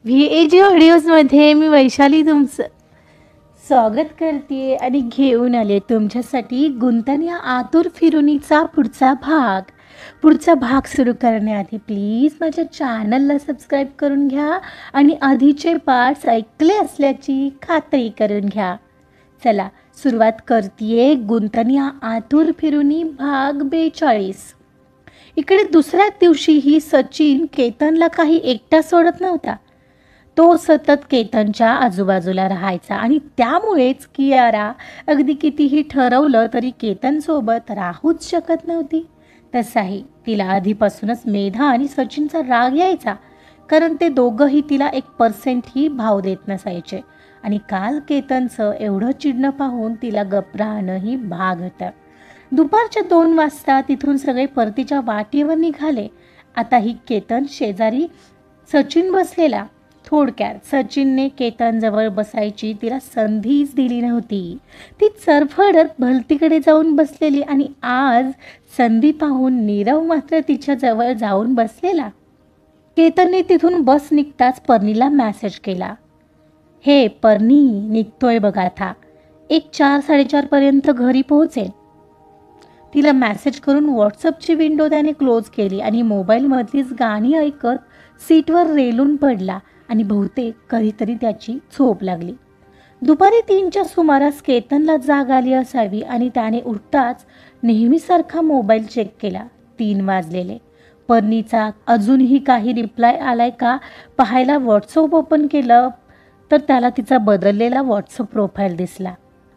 VAG ऑडिओजमध्ये मी वैशाली तुमचं स्वागत करते आणि घेऊन आले तुमच्यासाठी गुंतन या आतुर फिरुनीचा पुढचा भाग सुरू करण्याआधी प्लीज माझ्या चॅनलला सबस्क्राईब करून घ्या आणि आधीचे पार्ट्स ऐकले असल्याची खात्री करून घ्या. चला सुरुवात करते गुंतन या आतुर फिरुनी भाग 42. इकडे दुसऱ्या दिवशीही सचिन केतनला काही एकटा सोडत नव्हता. तो सतत केतनच्या आजूबाजूला राहायचा आणि त्यामुळेच कियारा अगदी कितीही ठरवलं तरी केतनसोबत राहूच शकत नव्हती. तसाही तिला आधीपासूनच मेधा आणि सचिनचा राग यायचा, कारण ते दोघंही तिला 1% ही भाव देत नसायचे. आणि काल केतनचं एवढं चिडणं पाहून तिला गप्प राहणंही भाग होतं. दुपारच्या 2 वाजता तिथून सगळे परतीच्या वाटेवर निघाले. आता ही केतन शेजारी सचिन बसलेला. थोडक्यात सचिनने केतनजवळ बसायची तिला संधीच दिली नव्हती. ती चरफडत भलतीकडे जाऊन बसलेली आणि आज संधी पाहून नीरव मात्र तिच्या जवळ जाऊन बसलेला. केतनने तिथून बस निघताच पर्णीला मेसेज केला. हे पर्णी, निघतोय बघा आता. 4:30 पर्यंत घरी पोहोचेल. तिला मेसेज करून व्हॉट्सअपची विंडो त्याने क्लोज केली आणि मोबाईलमधलीच गाणी ऐकत सीटवर रेलून पडला आणि बहुतेक कधीतरी त्याची झोप लागली. दुपारी 3च्या सुमारास केतनला जाग आली असावी आणि त्याने उठताच नेहमीसारखा मोबाईल चेक केला. 3 वाजलेले. पर्णीचा अजूनही काही रिप्लाय आलाय का पाहायला व्हॉट्सअप ओपन केलं तर त्याला तिचा बदललेला व्हॉट्सअप प्रोफाईल दिसला.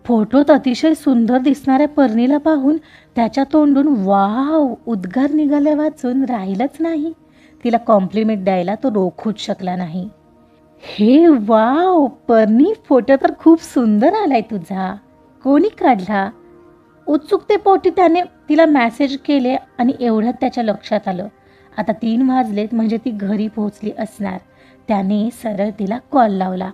फोटोत अतिशय सुंदर दिसणाऱ्या पर्णीला पाहून त्याच्या तोंडून वाव उद्गार निघाले वाचून राहिलंच नाही. तिला कॉम्प्लिमेंट द्यायला तो रोखूच शकला नाही. हे वाव पर्णी, फोटो तर खूप सुंदर आलाय तुझा. कोणी काढला? उत्सुकतेपोटी त्याने तिला मेसेज केले आणि एवढ्यात त्याच्या लक्षात आलं आता 3 वाजलेत म्हणजे ती घरी पोहोचली असणार. त्याने सरळ तिला कॉल लावला.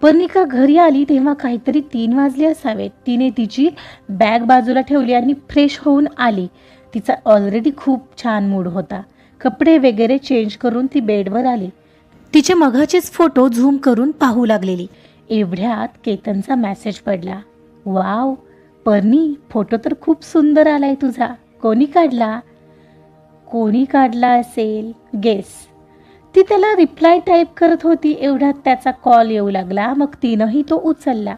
पर्णिका घरी आली तेव्हा काहीतरी 3 वाजले असावेत. तिने तिची बॅग बाजूला ठेवली आणि फ्रेश होऊन आली. तिचा ऑलरेडी खूप छान मूड होता. कपडे वगैरे चेंज करून ती बेडवर आली. तिचे मघाचेच फोटो झूम करून पाहू लागलेली. एवढ्यात केतनचा मेसेज पडला. वाव पर्णी, फोटो तर खूप सुंदर आलाय तुझा. कोणी काढला असेल? गेस. ती त्याला रिप्लाय टाईप करत होती. एवढ्यात त्याचा कॉल येऊ लागला. मग तिनंही तो उचलला.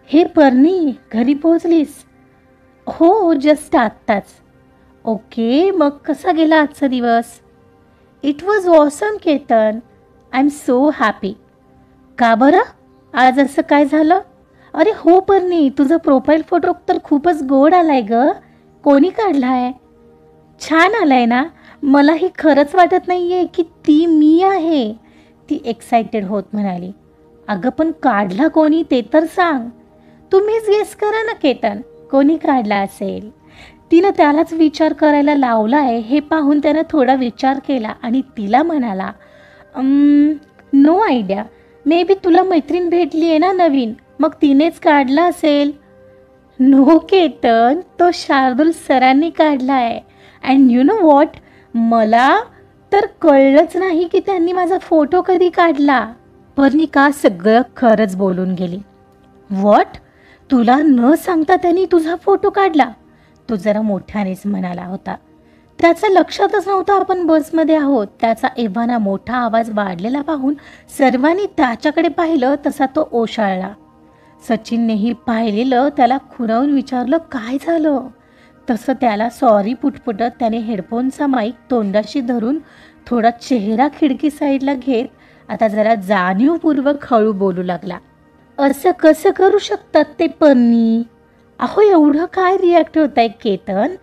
हे पर्णी, घरी पोहोचलीस? हो, जस्ट आत्ताच. ओके, मग कसा गेला आजचा दिवस? It was awesome Ketan. I am so happy. का बरं? आज असं काय झालं? अरे हो पर्णी, तुझा प्रोफाईल फोटो तर खूपच गोड आलाय ग. कोणी काढलाय? छान आलाय ना? मलाही खरंच वाटत नाहीये की ती मी आहे. ती एक्सायटेड होत म्हणाली. अगं पण काढला कोणी ते तर सांग. तुम्हीच गेस करा ना केतन, कोणी काढला असेल? तिनं त्यालाच विचार करायला लावलाय हे पाहून त्यानं थोडा विचार केला आणि तिला म्हणाला, नो आयडिया. मे बी तुला मैत्रीण भेटली आहे ना नवीन, मग तिनेच काढला असेल. नो केतन, तो शार्दूल सरांनी काढला आहे. अँड यू नो वॉट, मला तर कळलंच नाही की त्यांनी माझा फोटो कधी काढला. पर्णिका सगळं खरंच बोलून गेली. व्हॉट? तुला न सांगता त्यांनी तुझा फोटो काढला? तो जरा मोठ्यानेच म्हणाला होता. त्याचा लक्षातच नव्हतं आपण बसमध्ये आहोत. त्याचा एव्हाना मोठा आवाज वाढलेला पाहून सर्वांनी त्याच्याकडे पाहिलं तसा तो ओशाळला. सचिननेही पाहिलेलं त्याला खुणावून विचारलं काय झालं. तसं त्याला सॉरी पुटपुटत त्याने हेडफोनचा माईक तोंडाशी धरून थोडा चेहरा खिडकी साईडला घेत आता जरा जाणीवपूर्वक हळू बोलू लागला. असं कसं करू शकतात ते पर्णी? अहो एवढं काय रिॲक्ट होत आहे Ketan?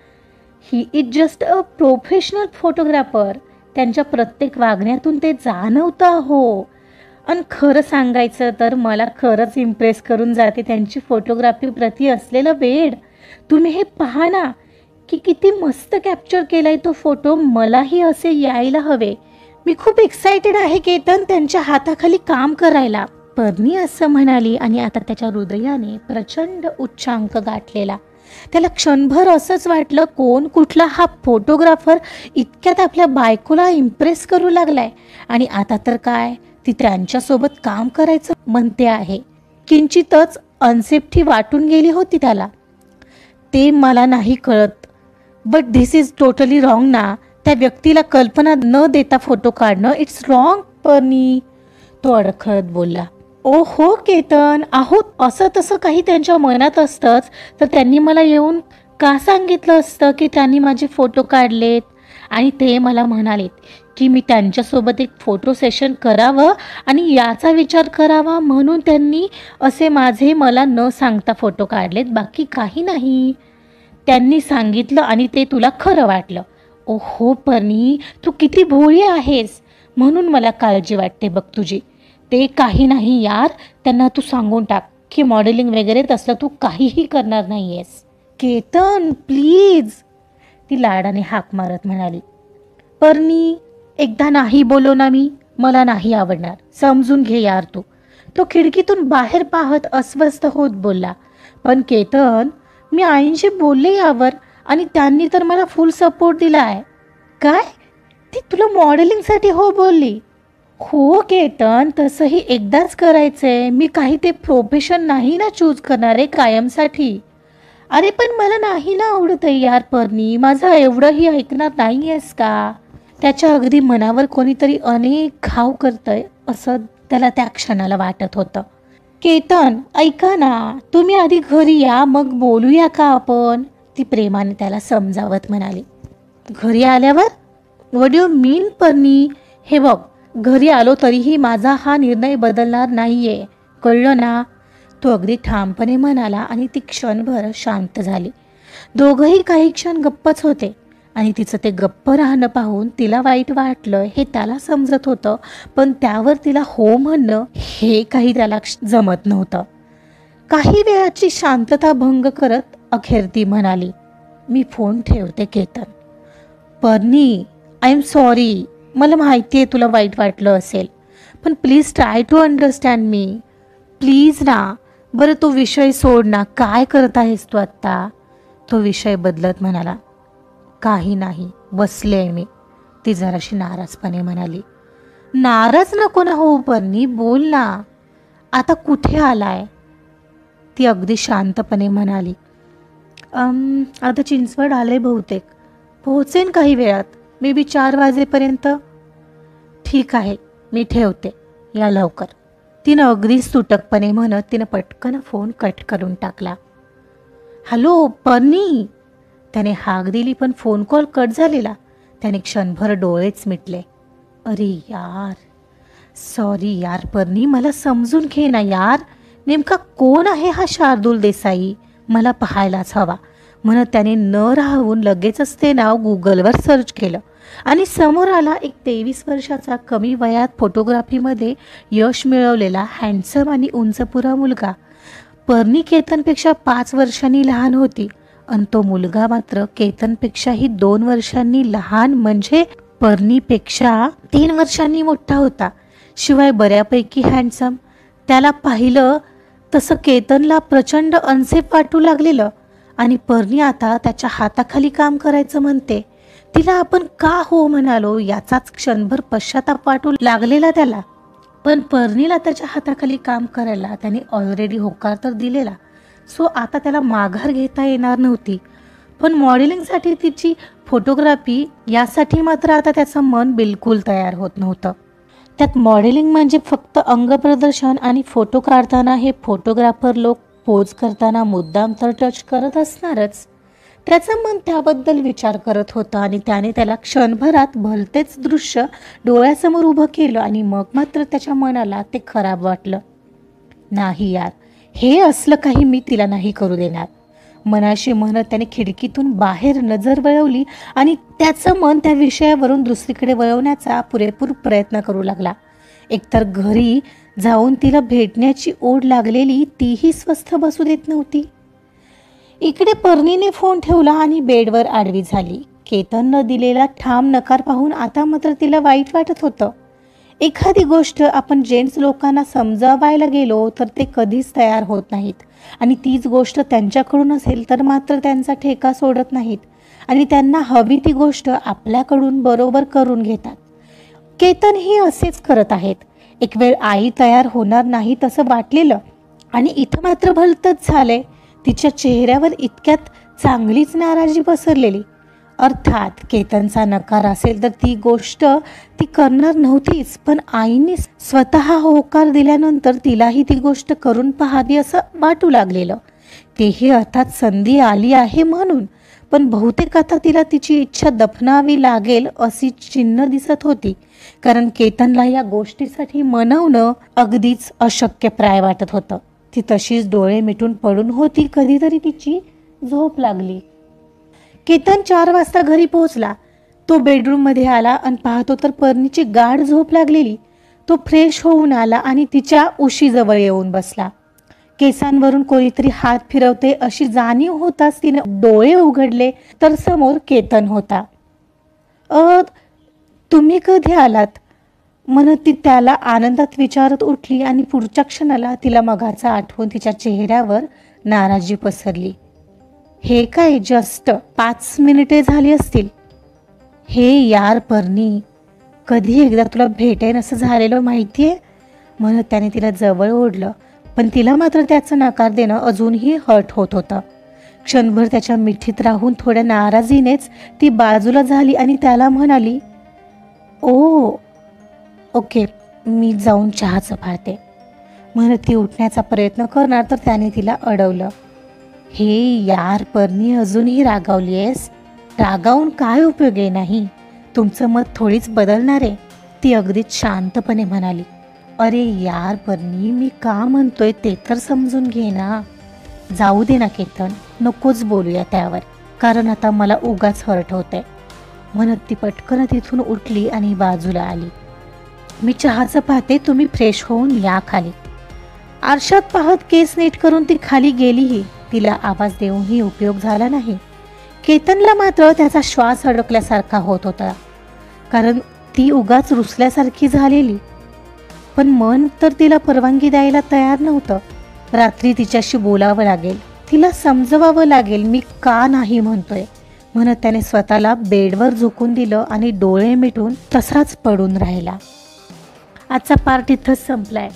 He is just a professional photographer. त्यांच्या प्रत्येक वागण्यातून ते जाणवतं अहो. आणि खरं सांगायचं तर मला खरंच इम्प्रेस करून जाते त्यांची फोटोग्राफी प्रती असलेलं वेड. तुम्ही हे पहा ना की किती मस्त कॅप्चर केलाय तो फोटो. मलाही असे यायला हवे. मी खूप एक्सायटेड आहे केतन त्यांच्या हाताखाली काम करायला. पर्णी असं म्हणाली आणि आता त्याच्या हृदयाने प्रचंड उच्चांक गाठलेला. त्याला क्षणभर असंच वाटलं कोण कुठला हा फोटोग्राफर इतक्यात आपल्या बायकोला इम्प्रेस करू लागलाय. आणि आता तर काय ती त्यांच्यासोबत काम करायचं म्हणते आहे. किंचितच अनसेफ्टी वाटून गेली होती त्याला. ते मला नाही कळत, but this is totally wrong ना. त्या व्यक्तीला कल्पना न देता फोटो काढणं इट्स रॉंग पर्णी, तो अडखळत बोलला. ओ हो केतन, आहोत असं तसं काही त्यांच्या मनात असतंच तर त्यांनी मला येऊन का सांगितलं असतं की त्यांनी माझे फोटो काढलेत. आणि ते मला म्हणालेत की मी त्यांच्यासोबत एक फोटो सेशन करावं आणि याचा विचार करावा म्हणून त्यांनी असे माझे मला न सांगता फोटो काढलेत, बाकी काही नाही. त्यांनी सांगितलं आणि ते तुला खरं वाटलं. ओ हो पर्णी, तू किती भोळी आहेस, म्हणून मला काळजी वाटते बघ तुझी. ते काही नाही यार, त्यांना तू सांगून टाक की मॉडेलिंग वगैरे तसलं तू काहीही करणार नाही आहेस. केतन प्लीज, ती लाडाने हाक मारत म्हणाली. पर्णी, एकदा नाही बोलो ना मी, मला नाही आवडणार, समजून घे यार तू. तो खिडकीतून बाहेर पाहत अस्वस्थ होत बोलला. पण केतन, मी आईंशी बोलले यावर आणि त्यांनी तर मला फुल सपोर्ट दिला आहे. काय? ती तुला मॉडेलिंगसाठी हो बोलली? हो केतन, तसंही एकदाच करायचंय. मी काही ते प्रोफेशन नाही ना चूज करणार आहे कायमसाठी. अरे पण मला नाही ना आवडत आहे यार पर्णी, माझं एवढंही ऐकणार नाही आहेस का? त्याच्या अगदी मनावर कोणीतरी अनेक घाव करतंय असं त्याला त्या क्षणाला वाटत होतं. केतन ऐका ना, तुम्ही आधी घरी या मग बोलूया का आपण, ती प्रेमाने त्याला समजावत म्हणाली. घरी आल्यावर? व्हॉट यू मीन पर्णी? हे बघ, घरी आलो तरीही माझा हा निर्णय बदलणार नाहीये, कळलं ना, तो अगदी ठामपणे म्हणाला. आणि ती क्षणभर शांत झाली. दोघंही काही क्षण गप्पच होते आणि तिचं ते गप्प राहणं पाहून तिला वाईट वाटलं हे त्याला समजत होतं, पण त्यावर तिला हो म्हणणं हे काही त्याला जमत नव्हतं. काही वेळाची शांतता भंग करत अखेर ती म्हणाली, मी फोन ठेवते Ketan. Parni, I am sorry, मला माहिती आहे तुला वाईट वाटलं असेल, पण please try to understand me, please ना. बरं तो विषय सोड ना, काय करत आहेस तू आत्ता? तो विषय बदलत म्हणाला. काही नाही, बसले आहे मी, ती जराशी नाराजपणे म्हणाली. नाराज नको ना हो पर्णी, बोल ना, आता कुठे आलाय? ती अगदी शांतपणे म्हणाली. आता चिंचवड आले बहुतेक, पोहोचेन काही वेळात, मे बी 4 वाजेपर्यंत. ठीक आहे, मी ठेवते, या लवकर, तिनं अगदीच तुटकपणे म्हणत तिनं पटकन फोन कट करून टाकला. हॅलो पर्णी, त्याने हाक दिली पण फोन कॉल कट झालेला. त्याने क्षणभर डोळेच मिटले. अरे यार, सॉरी यार पर्णी, मला समजून घे ना यार, नेमका कोण आहे हा शार्दूल देसाई, मला पाहायलाच हवा, म्हणत त्याने न राहून लगेचच ते नाव गुगलवर सर्च केलं आणि समोर आला एक 23 वर्षाचा कमी वयात फोटोग्राफीमध्ये यश मिळवलेला हँडसम आणि उंचपुरा मुलगा. पर्णी केतनपेक्षा 5 वर्षांनी लहान होती आणि तो मुलगा मात्र केतनपेक्षाही 2 वर्षांनी लहान, म्हणजे पर्णीपेक्षा 3 वर्षांनी मोठा होता. शिवाय बऱ्यापैकी हँडसम. त्याला पाहिलं तसं केतनला प्रचंड अनसेफ वाटू लागलेलं आणि पर्णी आता त्याच्या हाताखाली काम करायचं म्हणते. तिला आपण का हो म्हणालो याचाच क्षणभर पश्चाताप वाटू लागलेला त्याला. पण पर्णीला त्याच्या हाताखाली काम करायला त्याने ऑलरेडी होकार तर दिलेला, सो आता त्याला माघार घेता येणार नव्हती. पण मॉडेलिंगसाठी तिची फोटोग्राफी यासाठी मात्र आता त्याचं मन बिलकुल तयार होत नव्हतं. त्यात मॉडेलिंग म्हणजे फक्त अंगप्रदर्शन आणि फोटो काढताना हे फोटोग्राफर लोक पोज करताना मुद्दाम तर टच करत असणारच. त्याचं मन त्याबद्दल विचार करत होतं आणि त्याने त्याला क्षणभरात भलतेच दृश्य डोळ्यासमोर उभं केलं आणि मग मात्र त्याच्या मनाला ते खराब वाटलं. नाही यार, हे असलं काही मी तिला नाही करू देणार, मनाशी म्हणत त्याने खिडकीतून बाहेर नजर वळवली आणि त्याचं मन त्या विषयावरून दुसरीकडे वळवण्याचा पुरेपूर प्रयत्न करू लागला. एकतर घरी जाऊन तिला भेटण्याची ओढ लागलेली तीही स्वस्थ बसू देत नव्हती. इकडे पर्णीने फोन ठेवला आणि बेडवर आडवी झाली. केतननं दिलेला ठाम नकार पाहून आता मात्र तिला वाईट वाटत होतं. एखादी गोष्ट आपण जेंट्स लोकांना समजावायला गेलो तर ते कधीच तयार होत नाहीत आणि तीच गोष्ट त्यांच्याकडून असेल तर मात्र त्यांचा ठेका सोडत नाहीत आणि त्यांना हवी ती गोष्ट आपल्याकडून बरोबर करून घेतात. केतन ही असेच करत आहेत. एक वेळ आई तयार होणार नाही तसं वाटलेलं आणि इथं मात्र भलतंच झालंय. तिच्या चेहऱ्यावर इतक्यात चांगलीच नाराजी पसरलेली. अर्थात केतनचा नकार असेल तर ती गोष्ट ती करणार नव्हतीच, पण आईने स्वतः होकार दिल्यानंतर तिलाही ती गोष्ट करून पाहावी असं वाटू लागलेलं. तेही अर्थात संधी आली आहे म्हणून, पण बहुतेक आता तिला तिची इच्छा दफनावी लागेल अशी चिन्ह दिसत होती, कारण केतनला या गोष्टीसाठी मनवणं अगदीच अशक्यप्राय वाटत होतं. ती तशीच डोळे मिटून पडून होती. कधीतरी तिची झोप लागली. केतन 4 वाजता घरी पोहोचला. तो बेडरूममध्ये आला आणि पाहतो तर पर्णीची गाढ झोप लागलेली. तो फ्रेश होऊन आला आणि तिच्या उशीजवळ येऊन बसला. केसांवरून कोणीतरी हात फिरवते अशी जाणीव होताच तिने डोळे उघडले तर समोर केतन होता. तुम्ही कधी आलात?" म्हणत ती त्याला आनंदात विचारत उठली आणि पुढच्या क्षणाला तिला मगाचं आठवून तिच्या चेहऱ्यावर नाराजी पसरली. "हे काय, जस्ट 5 मिनिटे झाली असतील." "हे यार पर्णी, कधी एकदा तुला भेटेन असं झालेलं माहितीये?" म्हणत त्याने तिला जवळ ओढलं, पण तिला मात्र त्याचं नकार देणं अजूनही हट होत होतं. क्षणभर त्याच्या मिठीत राहून थोड्या नाराजीनेच ती बाजूला झाली आणि त्याला म्हणाली, ओके, मी जाऊन चहाचं पाहते." म्हणत ती उठण्याचा प्रयत्न करणार तर त्याने तिला अडवलं. "हे यार पर्णी, अजूनही रागावली आहेस? रागावून काय उपयोग आहे? नाही, तुमचं मत थोडीच बदलणार आहे." ती अगदीच शांतपणे म्हणाली. "अरे यार पर्णी, मी का म्हणतोय ते तर समजून घे ना." "जाऊ दे ना केतन, नकोच बोलूया त्यावर, कारण आता मला उगाच हर्ट होतंय." म्हणत ती पटकन तिथून उठली आणि बाजूला आली. "मी चहाचं पाहते, तुम्ही फ्रेश होऊन या खाली." आरशात पाहत केस नीट करून ती खाली गेलीही. तिला आवाज देऊनही उपयोग झाला नाही. केतनला मात्र त्याचा श्वास अडकल्यासारखा होत होता, कारण ती उगाच रुसल्यासारखी झालेली. पण मन तर तिला परवानगी द्यायला तयार नव्हतं. रात्री तिच्याशी बोलावं लागेल, तिला समजवावं लागेल मी का नाही म्हणतोय. म्हणत त्याने स्वतःला बेडवर झोकून दिलं आणि डोळे मिटून तसाच पडून राहिला. आजचा पार्ट इथंच संपलाय.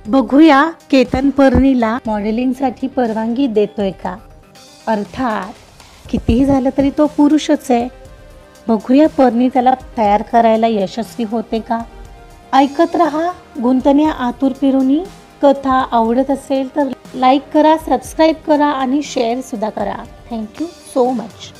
बघूया केतन पर्णीला मॉडेलिंगसाठी परवानगी देतोय का. अर्थात कितीही झालं तरी तो पुरुषच आहे. बघूया पर्णी त्याला तयार करायला यशस्वी होते का. ऐकत रहा गुंतन्या आतुर फिरुनी. कथा आवडत असेल तर लाईक करा, सबस्क्राईब करा आणि शेअर सुद्धा करा. Thank you so much.